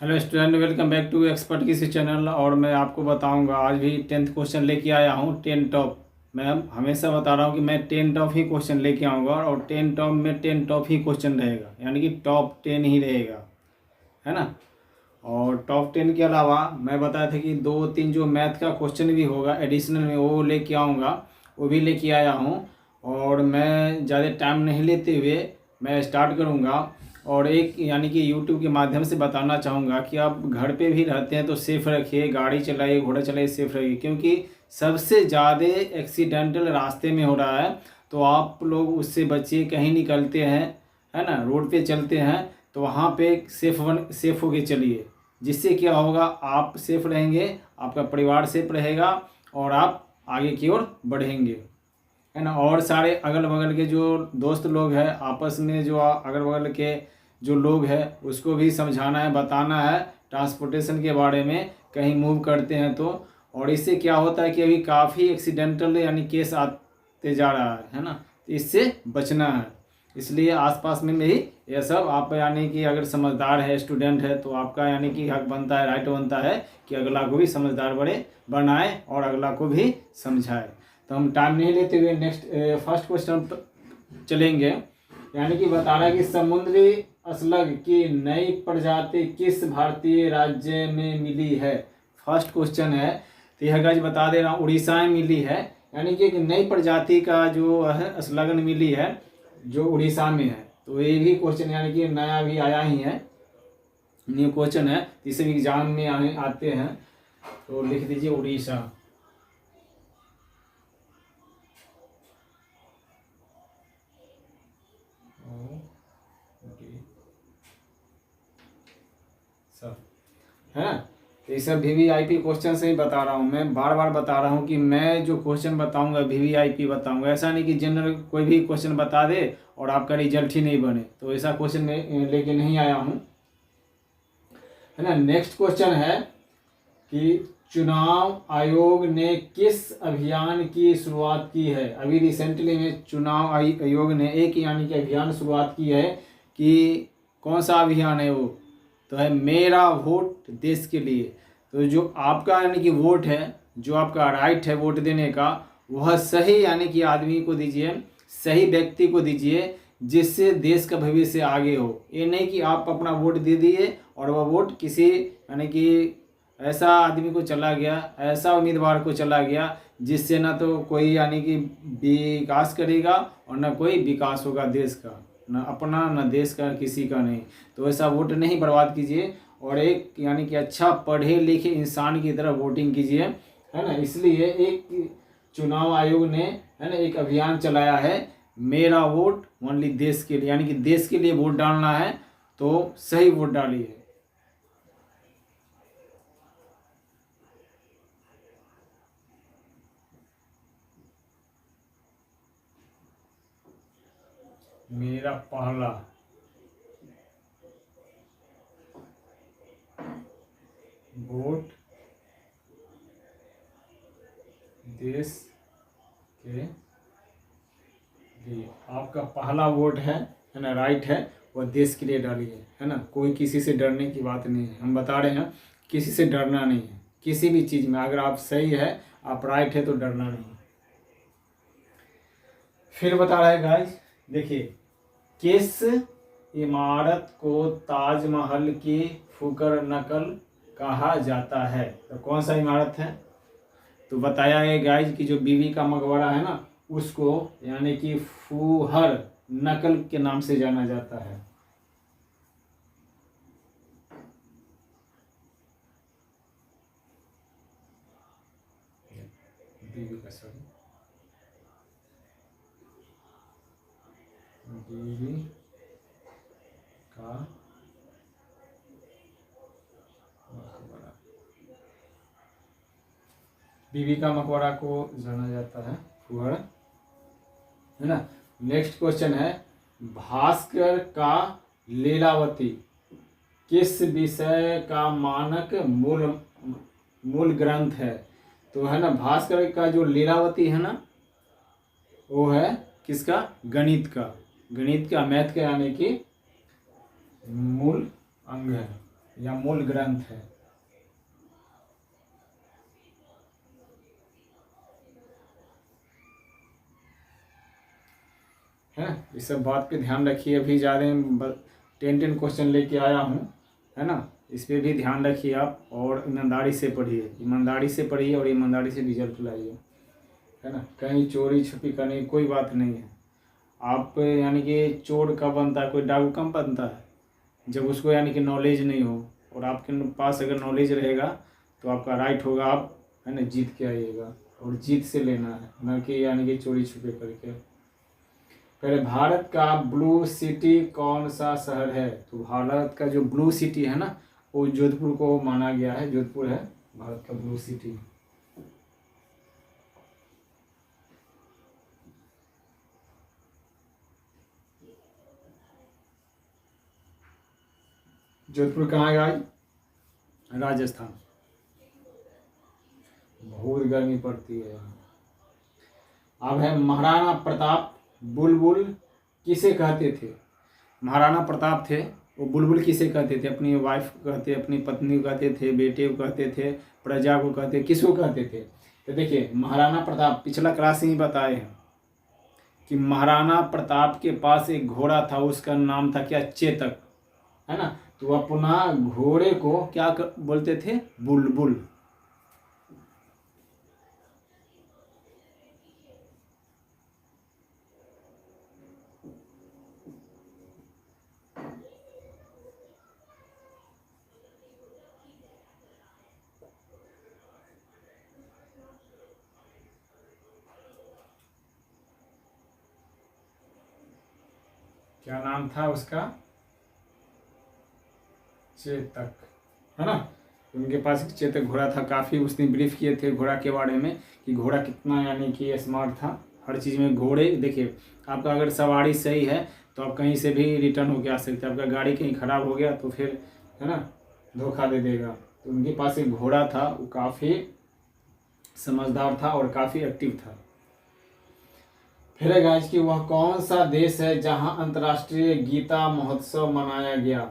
Hello student, welcome back to expert किसी channel. और मैं आपको बताऊंगा, आज भी 10th क्वेश्चन लेके आया हूँ। 10 टॉप। मैं हमेशा बता रहा हूँ कि मैं 10 टॉप ही क्वेश्चन लेके आऊँगा और 10 टॉप में 10 टॉप ही क्वेश्चन रहेगा, यानी कि टॉप 10 ही रहेगा, है ना। और टॉप 10 के अलावा मैं बताया था कि 2-3 जो मैथ का क्वेश्चन भी होगा एडिशनल में, वो लेके आऊँगा, वो भी लेके आया हूँ। और मैं ज़्यादा टाइम नहीं लेते हुए मैं स्टार्ट करूँगा। और एक यानी कि यूट्यूब के माध्यम से बताना चाहूँगा कि आप घर पे भी रहते हैं तो सेफ़ रखिए, गाड़ी चलाइए, घोड़ा चलाइए, सेफ़ रहिए, क्योंकि सबसे ज़्यादा एक्सीडेंटल रास्ते में हो रहा है। तो आप लोग उससे बचिए। कहीं निकलते हैं, है ना, रोड पे चलते हैं तो वहाँ पे सेफ़ होके चलिए। जिससे क्या होगा, आप सेफ़ रहेंगे, आपका परिवार सेफ़ रहेगा और आप आगे की ओर बढ़ेंगे, है ना। और सारे अगल बगल के जो दोस्त लोग हैं, आपस में जो अगल बगल के जो लोग हैं, उसको भी समझाना है, बताना है ट्रांसपोर्टेशन के बारे में, कहीं मूव करते हैं तो। और इससे क्या होता है कि अभी काफ़ी एक्सीडेंटल यानी केस आते जा रहा है ना, तो इससे बचना है। इसलिए आसपास में भी यह सब आप यानी कि अगर समझदार है, स्टूडेंट है, तो आपका यानी कि हक बनता है, राइट बनता है कि अगला को भी समझदार बनाए और अगला को भी समझाए। तो हम टाइम नहीं लेते हुए नेक्स्ट फर्स्ट क्वेश्चन पर चलेंगे। यानी कि बता रहा है कि समुद्री अस्लग की नई प्रजाति किस भारतीय राज्य में मिली है। फर्स्ट क्वेश्चन है, तो यह गाइस बता दे रहा हूँ, उड़ीसा में मिली है। यानी कि एक नई प्रजाति का जो है अस्लगन मिली है, जो उड़ीसा में है। तो ये भी क्वेश्चन यानी कि नया भी आया ही है, न्यू क्वेश्चन है, इसे भी एग्जाम में आते हैं। तो लिख दीजिए उड़ीसा। सब है ना। तो ये सब वीवीआईपी क्वेश्चन से ही बता रहा हूँ। मैं बार बार बता रहा हूँ कि मैं जो क्वेश्चन बताऊंगा वीवीआईपी बताऊंगा। ऐसा नहीं कि जनरल कोई भी क्वेश्चन बता दे और आपका रिजल्ट ही नहीं बने, तो ऐसा क्वेश्चन में लेके नहीं आया हूँ, है ना। नेक्स्ट क्वेश्चन है कि चुनाव आयोग ने किस अभियान की शुरुआत की है। अभी रिसेंटली में चुनाव आयोग ने एक यानी कि अभियान शुरुआत की है कि कौन सा अभियान है वो, तो है मेरा वोट देश के लिए। तो जो आपका यानी कि वोट है, जो आपका राइट है वोट देने का, वह सही यानी कि आदमी को दीजिए, सही व्यक्ति को दीजिए, जिससे देश का भविष्य आगे हो। ये नहीं कि आप अपना वोट दे दिए और वह वोट किसी यानी कि ऐसा आदमी को चला गया, ऐसा उम्मीदवार को चला गया, जिससे ना तो कोई यानी कि विकास करेगा और ना कोई विकास होगा देश का, ना अपना ना देश का, किसी का नहीं। तो ऐसा वोट नहीं बर्बाद कीजिए और एक यानी कि अच्छा पढ़े लिखे इंसान की तरह वोटिंग कीजिए, है ना। इसलिए एक चुनाव आयोग ने, है ना, एक अभियान चलाया है, मेरा वोट ओनली देश के लिए, यानी कि देश के लिए वोट डालना है तो सही वोट डालिए। मेरा पहला वोट देश के लिए। आपका पहला वोट है ना, राइट है, वह देश के लिए डालिए, है ना। कोई किसी से डरने की बात नहीं है, हम बता रहे हैं किसी से डरना नहीं है। किसी भी चीज़ में अगर आप सही है, आप राइट है, तो डरना नहीं। फिर बता रहा है गाइस, देखिए, किस इमारत को ताजमहल की फुकर नकल कहा जाता है। तो कौन सा इमारत है, तो बताया है गाइज कि जो बीवी का मकबरा है ना, उसको यानी कि फूहर नकल के नाम से जाना जाता है। बीवी का सॉरी बीवी का मकबरा, बीवी का मकबरा को जाना जाता है फूहर, है ना। नेक्स्ट क्वेश्चन है, भास्कर का लीलावती किस विषय का मानक मूल ग्रंथ है। तो है ना, भास्कर का जो लीलावती है ना, वो है किसका, गणित का, मैथ का यानी कि मूल अंग है। या मूल ग्रंथ है ना। इस सब बात पे ध्यान रखिए। अभी ज़्यादा 10 क्वेश्चन लेके आया हूँ, है ना। इस पर भी ध्यान रखिए आप, और ईमानदारी से पढ़िए, ईमानदारी से पढ़िए और ईमानदारी से रिजल्ट लाइए, है ना। कहीं चोरी छुपी करने की कोई बात नहीं है। आप यानी कि चोर कब बनता है, कोई डाकू कब बनता है, जब उसको यानी कि नॉलेज नहीं हो। और आपके पास अगर नॉलेज रहेगा तो आपका राइट होगा, आप है ना जीत के आइएगा, और जीत से लेना है, न कि यानी कि चोरी छुपे करके। पहले, भारत का ब्लू सिटी कौन सा शहर है? तो भारत का जो ब्लू सिटी है ना, वो जोधपुर को माना गया है। जोधपुर है भारत का ब्लू सिटी। जोधपुर कहाँ है आज? राजस्थान। बहुत गर्मी पड़ती है। अब है, महाराणा प्रताप बुलबुल किसे कहते थे? महाराणा प्रताप थे, वो बुलबुल किसे कहते थे? अपनी वाइफ को कहते, अपनी पत्नी को कहते थे, बेटे को कहते थे, प्रजा को कहते, किसको कहते थे? तो देखिए, महाराणा प्रताप पिछला क्लास में ही बताए हैं कि महाराणा प्रताप के पास एक घोड़ा था, उसका नाम था क्या? चेतक, है ना। तो अपना घोड़े को क्या बोलते थे? बुलबुल। क्या नाम था उसका? चेतक, है ना। उनके पास एक चेतक घोड़ा था। काफ़ी उसने ब्रीफ किए थे घोड़ा के बारे में कि घोड़ा कितना यानी कि स्मार्ट था हर चीज़ में। घोड़े देखिए, आपका अगर सवारी सही है तो आप कहीं से भी रिटर्न होकर आ सकते हैं। आपका गाड़ी कहीं ख़राब हो गया तो फिर है ना धोखा दे देगा। तो उनके पास एक घोड़ा था, वो काफ़ी समझदार था और काफ़ी एक्टिव था। फिर है गाइस कि वह कौन सा देश है जहां अंतर्राष्ट्रीय गीता महोत्सव मनाया गया?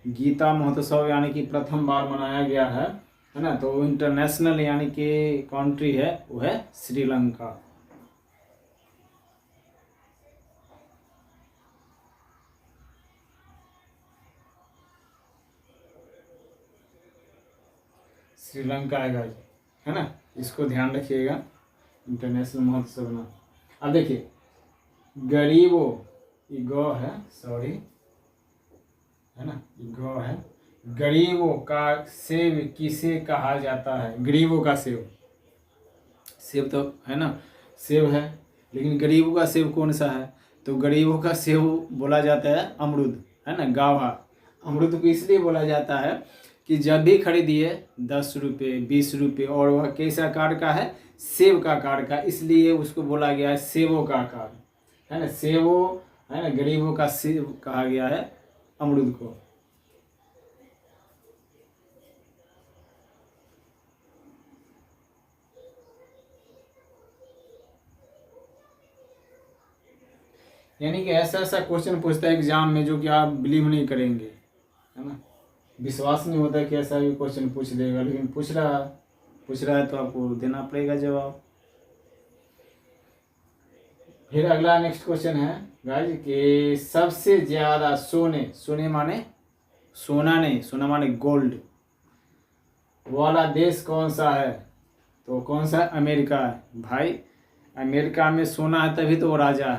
गीता महोत्सव यानी कि प्रथम बार मनाया गया है ना। तो इंटरनेशनल यानी कि कंट्री है, वो है श्रीलंका। श्रीलंका है गाइस, है ना। इसको ध्यान रखिएगा, इंटरनेशनल महोत्सव ना। अब देखिए, गरीबों, ये गौ है, सॉरी, है ना, ये गौ है। गरीबों का सेब किसे कहा जाता है? गरीबों का सेब, सेब तो है ना, सेब है, लेकिन गरीबों का सेब कौन सा है? तो गरीबों का सेब बोला जाता है अमरूद, है ना, गावा। अमरूद को इसलिए बोला जाता है कि जब भी खरीदिए 10 रुपये 20 रुपये, और वह कैसे आकार का है? सेब का आकार का, इसलिए उसको बोला गया है सेबों का आकार, है ना। सेबो, है ना, गरीबों का सेब कहा गया है अमरूद को। यानी कि ऐसा ऐसा क्वेश्चन पूछता है एग्जाम में जो कि आप बिलीव नहीं करेंगे, है ना। विश्वास नहीं होता कि ऐसा भी क्वेश्चन पूछ देगा, लेकिन पूछ रहा है तो आपको देना पड़ेगा जवाब। फिर अगला नेक्स्ट क्वेश्चन है गाइस कि सबसे ज्यादा सोने माने सोना नहीं, सोना माने गोल्ड वाला देश कौन सा है? तो कौन सा? अमेरिका है भाई। अमेरिका में सोना है तभी तो वो राजा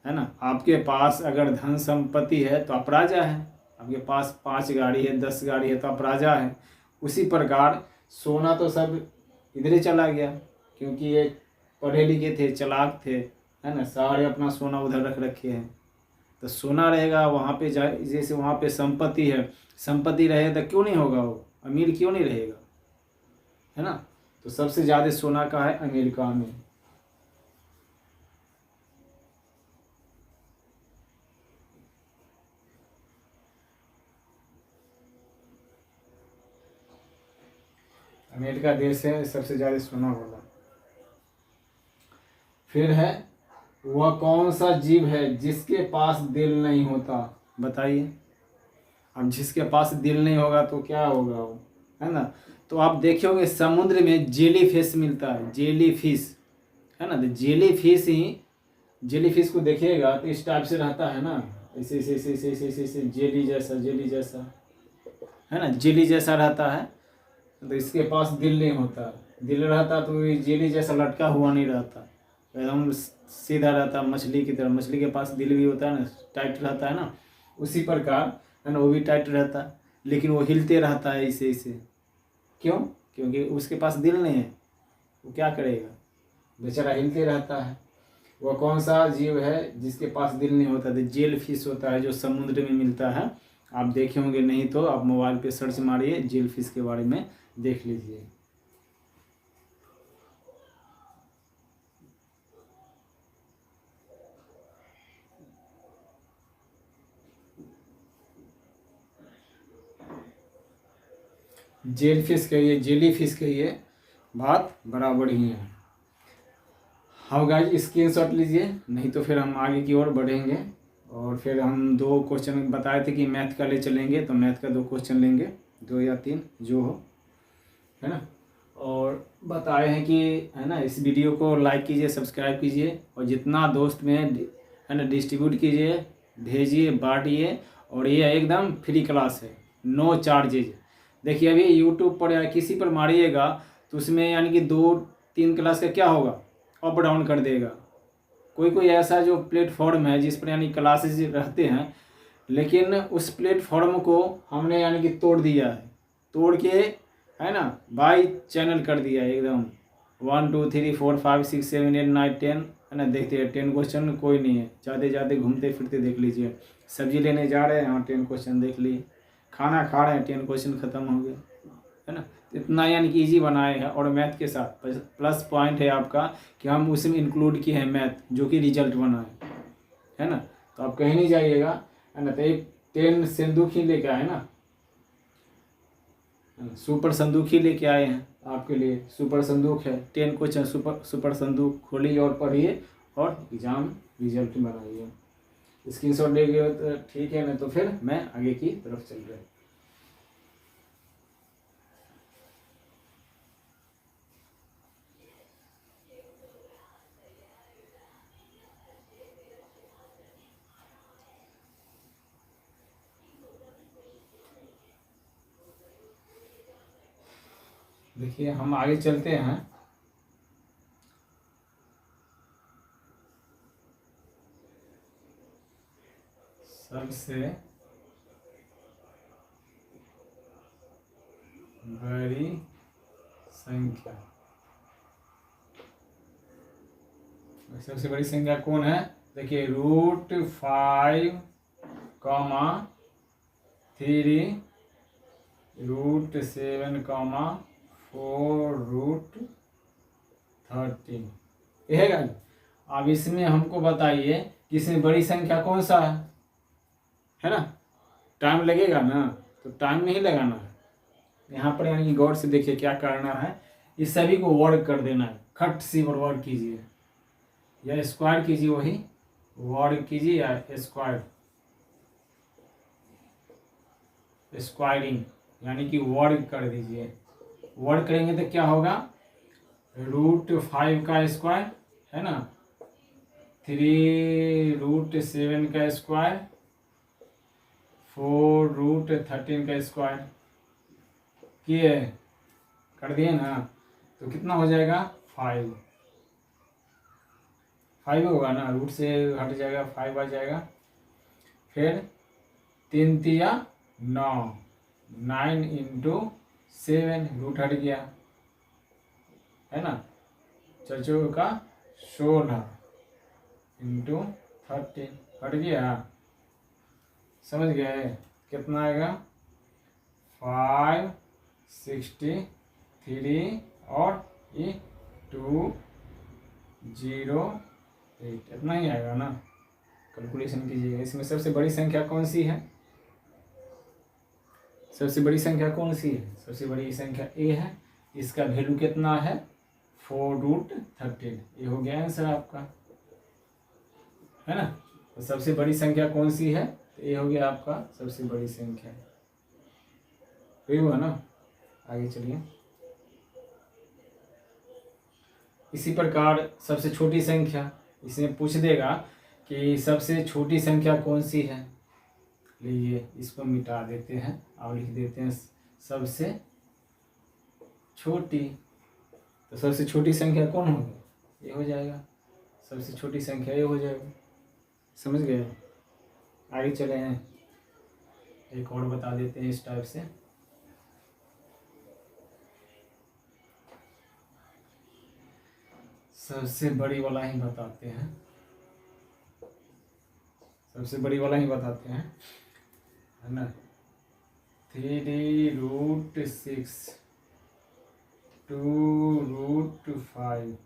है ना। आपके पास अगर धन संपत्ति है तो आप राजा हैं। आपके पास 5 गाड़ी है, 10 गाड़ी है तो आप राजा हैं। उसी प्रकार सोना तो सब इधर ही चला गया, क्योंकि ये पढ़े लिखे थे, चालाक थे, है ना। सारे अपना सोना उधर रख रखे हैं। तो सोना रहेगा वहाँ पे, जैसे वहाँ पे संपत्ति है, संपत्ति रहे तो क्यों नहीं होगा वो अमीर, क्यों नहीं रहेगा, है ना। तो सबसे ज़्यादा सोना का है अमेरिका में। अमेरिका देश है सबसे ज़्यादा सोना वाला। फिर है, वह कौन सा जीव है जिसके पास दिल नहीं होता? बताइए। अब जिसके पास दिल नहीं होगा तो क्या होगा वो, है ना। तो आप देखे होंगे समुद्र में जेली फिश मिलता है, जेली फिश, है ना। तो जेली फिश ही, जेली फिश को देखिएगा तो इस टाइप से रहता है ना, ऐसे ऐसे ऐसे ऐसे ऐसे ऐसे ऐसे जेली जैसा, जेली जैसा, है ना, जेली जैसा रहता है। तो इसके पास दिल नहीं होता, दिल रहता तो ये जेली जैसा लटका हुआ नहीं रहता, एकदम सीधा रहता मछली की तरह। मछली के पास दिल भी होता है ना, टाइट रहता है ना, उसी प्रकार है ना, वो भी टाइट रहता है, लेकिन वो हिलते रहता है ऐसे ऐसे। क्यों? क्योंकि उसके पास दिल नहीं है, वो क्या करेगा, बेचारा हिलते रहता है। वह कौन सा जीव है जिसके पास दिल नहीं होता? तो जेल फिश होता है, जो समुद्र में मिलता है। आप देखे होंगे, नहीं तो आप मोबाइल पे सर्च मारिए, जेल फिश के बारे में देख लीजिए। जेल फिश कहिए, जेली फिश कहिए, बात बराबर ही है। हाँ गाइस, स्क्रीनशॉट लीजिए, नहीं तो फिर हम आगे की ओर बढ़ेंगे। और फिर हम 2 क्वेश्चन बताए थे कि मैथ का ले चलेंगे, तो मैथ का 2 क्वेश्चन लेंगे, 2 या 3 जो हो, है ना। और बताए हैं कि, है ना, इस वीडियो को लाइक कीजिए, सब्सक्राइब कीजिए, और जितना दोस्त में है ना डिस्ट्रीब्यूट कीजिए, भेजिए, बांटिए। और ये एकदम फ्री क्लास है, नो चार्जेज। देखिए अभी यूट्यूब पर या किसी पर मारिएगा तो उसमें यानी कि 2-3 क्लास का क्या होगा, अप डाउन कर देगा। कोई कोई ऐसा जो प्लेटफॉर्म है जिस पर यानी क्लासेस रहते हैं, लेकिन उस प्लेटफॉर्म को हमने यानी कि तोड़ दिया है, तोड़ के, है ना, बाई चैनल कर दिया है एकदम। 1 2 3 4 5 6 7 8 9 10, है ना। देखते हैं 10 क्वेश्चन कोई नहीं है, जाते जाते घूमते फिरते देख लीजिए। सब्जी लेने जा रहे हैं, हाँ 10 क्वेश्चन देख लिए। खाना खा रहे हैं, 10 क्वेश्चन खत्म हो गए, है ना। इतना यानी कि ईजी बनाए हैं। और मैथ के साथ प्लस पॉइंट है आपका कि हम उसमें इंक्लूड किए हैं मैथ, जो कि रिजल्ट बना है ना। तो आप कहीं नहीं जाइएगा, है ना। तो एक 10 संदूक ही लेके आए ना, सुपर संदूक ही लेके आए हैं आपके लिए। सुपर संदूक है, 10 क्वेश्चन सुपर संदूक खोलिए और पढ़िए और एग्जाम रिजल्ट बनाइए। स्क्रीनशॉट लेके तो ठीक है ना। तो फिर मैं आगे की तरफ चल रहा हूँ। देखिए हम आगे चलते हैं। सबसे बड़ी संख्या, सबसे बड़ी संख्या कौन है? देखिए √5, 3, √7, 4√13, यह है गाइस। अब इसमें हमको बताइए कि इसमें बड़ी संख्या कौन सा है ना। टाइम लगेगा ना, तो टाइम नहीं लगाना है यहाँ पर, यानी कि गौर से देखिए क्या करना है। इस सभी को वर्ग कर देना है, खट सी और वर्ग कीजिए, या स्क्वायर कीजिए, वही वर्ग कीजिए या स्क्वायर, स्क्वायरिंग, यानी कि वर्ग कर दीजिए। वर्ग करेंगे तो क्या होगा, √5 का स्क्वायर, है ना, 3√7 का स्क्वायर, 4√13 का स्क्वायर किए, कर दिए ना। तो कितना हो जाएगा, 5 होगा ना, रूट से हट जाएगा, 5 आ जाएगा। फिर 3 तिया 9, 9 × 7, रूट हट गया, है ना। 4 का 16 × 13 हट गया, समझ गए। कितना आएगा, 563 और ये 208, इतना ही आएगा ना। कैलकुलेशन कीजिएगा। इसमें सबसे बड़ी संख्या कौन सी है? सबसे बड़ी संख्या कौन सी है? सबसे बड़ी संख्या ए है। इसका वैल्यू कितना है, 4√13। ये हो गया आंसर आपका, है ना। तो सबसे बड़ी संख्या कौन सी है? तो ये हो गया आपका सबसे बड़ी संख्या। वही हुआ ना। आगे चलिए। इसी प्रकार सबसे छोटी संख्या, इसमें पूछ देगा कि सबसे छोटी संख्या कौन सी है। लीजिए इसको मिटा देते हैं और लिख देते हैं सबसे छोटी। तो सबसे छोटी संख्या कौन होगी, ये हो जाएगा। सबसे छोटी संख्या ये हो जाएगी। समझ गए। आगे चले हैं, एक और बता देते हैं इस टाइप से। सबसे बड़ी वाला ही बताते हैं, सबसे बड़ी वाला ही बताते हैं, है ना। 3√6 2√5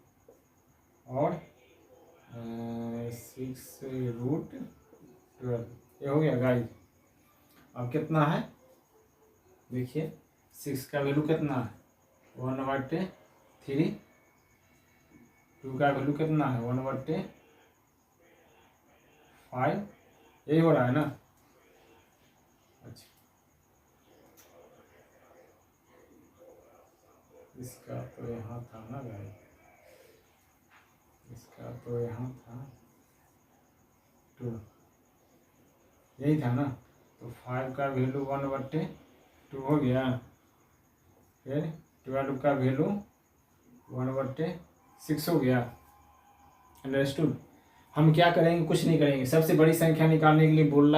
और 6√12। ये हो गया गाइस। अब कितना है देखिए, 6 का वैल्यू कितना है 1/3, 2 का वैल्यू कितना है 1/5। यही हो रहा है ना। अच्छा, इसका तो यहाँ था ना भाई, इसका तो यहाँ था 2, यही था ना। तो 5 का वैल्यू 1/2 हो गया। फिर 12 का वैल्यू 1/6 हो गया। अंडरस्टूड। हम क्या करेंगे, कुछ नहीं करेंगे। सबसे बड़ी संख्या निकालने के लिए बोल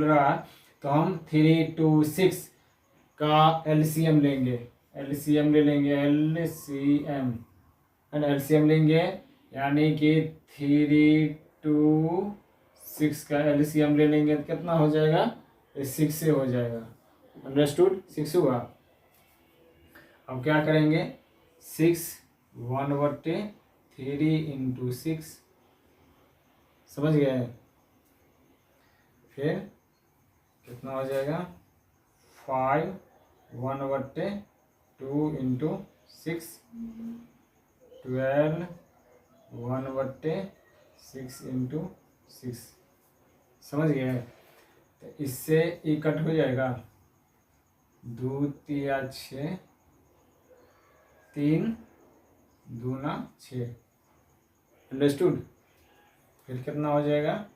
रहा है, तो हम 3 2 6 का एलसीएम लेंगे। एलसीएम ले लेंगे, एलसीएम एंड एलसीएम लेंगे, यानी कि 3 2 6 का एलसीएम ले लेंगे तो कितना हो जाएगा, 6 से हो जाएगा। अंडरस्टूड। 6 हुआ। अब क्या करेंगे, 6 1/3 इंटू 6, समझ गए। फिर कितना हो जाएगा 5 1/2 इंटू 6, 12 1/6 इंटू 6, समझ गए। तो इससे ये कट हो जाएगा, 2 3 6, 3 2 6। अंडरस्टूड। फिर कितना हो जाएगा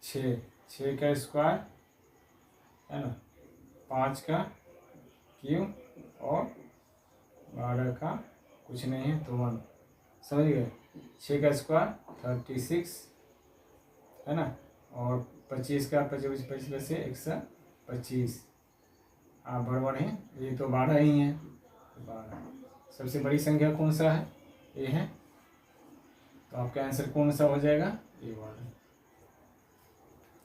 6 का स्क्वायर है ना, 5 का क्यूब और 12 का कुछ नहीं है तो 1, समझ गए। 6 का स्क्वायर 36 है ना, और 25 का 25 से 125। आप बराबर हैं, ये तो 12 ही है। 12 सबसे बड़ी संख्या कौन सा है, ये है। तो आपका आंसर कौन सा हो जाएगा, ये वाला।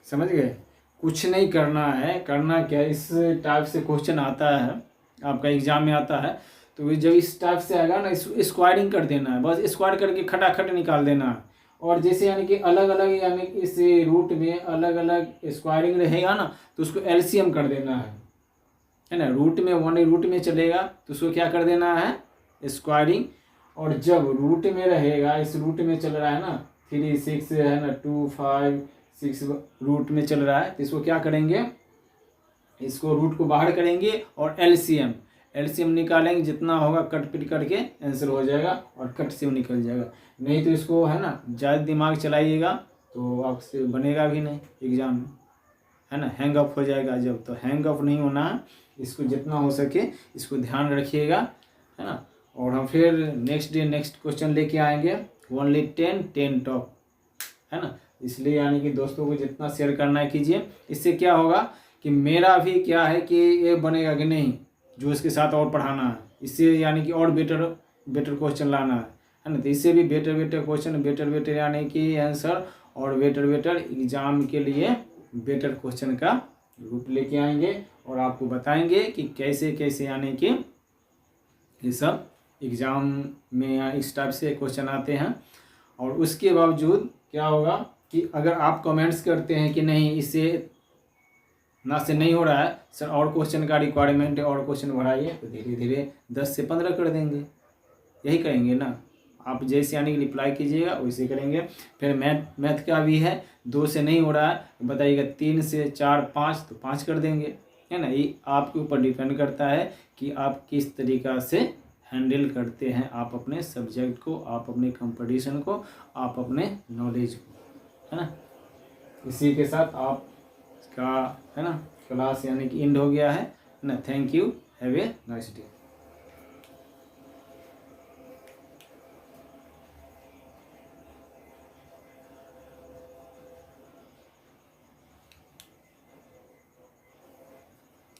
समझ गए। कुछ नहीं करना है, करना क्या, इस टाइप से क्वेश्चन आता है आपका एग्जाम में आता है, तो जब इस टाइप से आएगा ना, स्क्वायरिंग कर देना है, बस स्क्वायर करके खटाखट निकाल देना है। और जैसे यानी कि अलग अलग, यानी कि इस रूट में अलग अलग स्क्वायरिंग रहेगा ना, तो उसको एलसीएम कर देना है ना। रूट में 1 रूट में चलेगा तो उसको क्या कर देना है, स्क्वायरिंग। और जब रूट में रहेगा, इस रूट में चल रहा है ना 3 6 है ना, 2 5 6 रूट में चल रहा है, तो इसको क्या करेंगे, इसको रूट को बाहर करेंगे और एलसीएम निकालेंगे। जितना होगा कट पिट करके आंसर हो जाएगा और कट से निकल जाएगा। नहीं तो इसको है ना ज़्यादा दिमाग चलाइएगा तो आपसे बनेगा भी नहीं एग्जाम में, है ना। हैंग अप हो जाएगा जब, तो हैंग अप नहीं होना है। इसको जितना हो सके इसको ध्यान रखिएगा, है ना। और हम फिर नेक्स्ट क्वेश्चन लेके आएंगे, ओनली 10 टॉप, है ना। इसलिए यानी कि दोस्तों को जितना शेयर करना है कीजिए। इससे क्या होगा कि मेरा भी क्या है कि ये बनेगा कि नहीं, जो इसके साथ और पढ़ाना है, इससे यानी कि और बेटर क्वेश्चन लाना है ना। तो इससे भी बेटर क्वेश्चन, बेटर यानी कि आंसर, और बेटर एग्जाम के लिए बेटर क्वेश्चन का रूप लेके आएंगे और आपको बताएंगे कि कैसे कैसे यानी कि ये सब एग्ज़ाम में इस टाइप से क्वेश्चन आते हैं। और उसके बावजूद क्या होगा कि अगर आप कमेंट्स करते हैं कि नहीं इससे ना से नहीं हो रहा है सर, और क्वेश्चन का रिक्वायरमेंट है, और क्वेश्चन बढ़ाइए, तो धीरे धीरे 10 से 15 कर देंगे। यही करेंगे ना आप, जैसे यानी कि रिप्लाई कीजिएगा वैसे करेंगे। फिर मैथ का भी है, 2 से नहीं हो रहा है, बताइएगा 3 से 4 5 तो 5 कर देंगे, है ना। ये आपके ऊपर डिपेंड करता है कि आप किस तरीक़ा से हैंडल करते हैं आप अपने सब्जेक्ट को, आप अपने कंपटीशन को, आप अपने नॉलेज को, है ना। इसी के साथ आपका, है ना, क्लास यानी कि एंड हो गया है ना। Thank you, have a nice day.